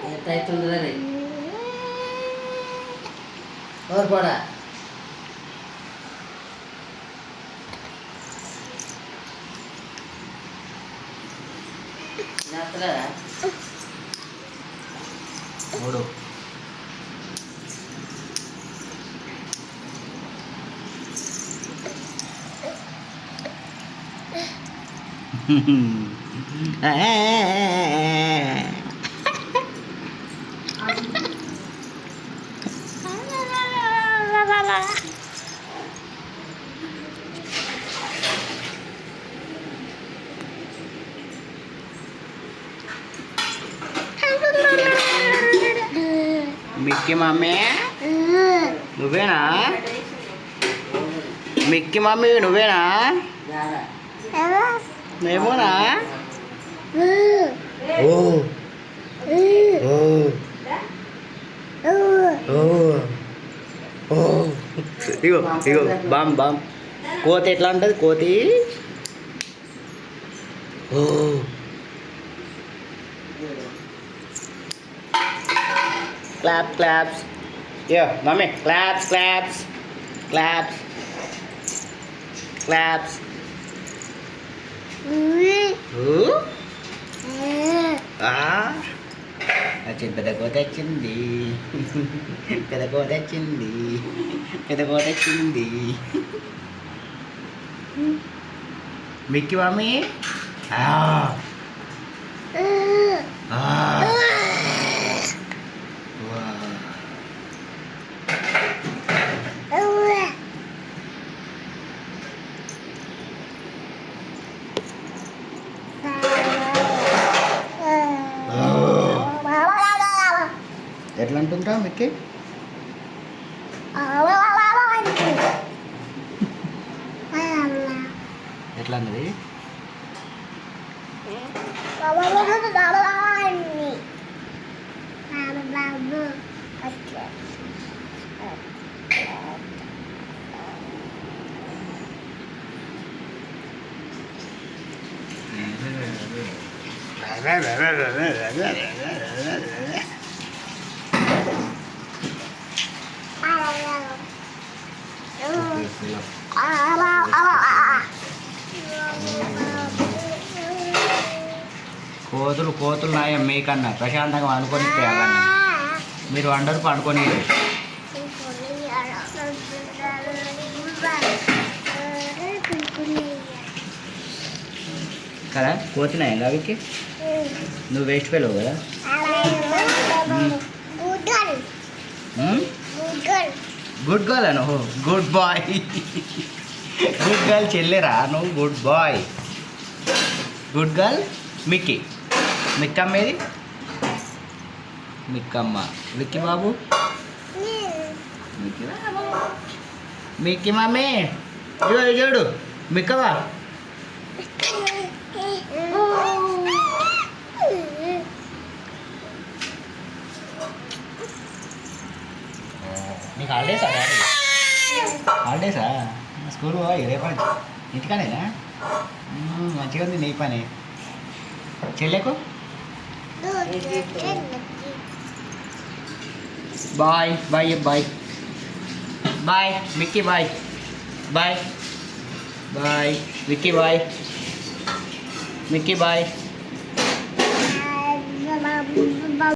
ఎట్టయితుందిరా రే ఎవరు కూడా జాతర మూడు మిక్కీ మమ్మీ నువ్వేనా మిక్కీ మమ్మీ నువ్వేనా మేమోనా ఓ ఓ ఓ ఓ ఇగో ఇగో బామ్ బామ్ కోతి ఎట్లా ఉంటుంది కోతి ఓ clap claps yeah mommy claps claps claps claps వచ్చింది పెద్ద కోత వచ్చింది పెద్ద కోత వచ్చింది పెద్ద కోత వచ్చింది మిక్కీ మమ్మీ ఎట్లా అంటుంటా మిక్కీ ఎట్లా అన్నది కోతులు కోతులు నాయ మీకన్నా ప్రశాంతంగా వండుకొని తేగన్నా మీరు వండరు పండుకొని కదా కోతినాయి అవికి నువ్వు వేస్ట్ ఫెయిల్ కదా గుడ్ గర్ల్ అను గుడ్ బాయ్ గుడ్ గర్ల్ చెల్లెరా నువ్వు good boy good girl Mickey మిక్కమ్మ ఏది మిక్కమ్మ విక్కీ బాబు మిక్కీ మమ్మీ చూడు చూడు మిక్కవా నీకు హాలిడేసా హాలిడేసా స్కూల్ పోయి రేపటి ఇంటికానేనా మంచిగా ఉంది నీ పని చెల్లెకు bye bye bye bye Mickey bye bye bye Vicky bye Mickey bye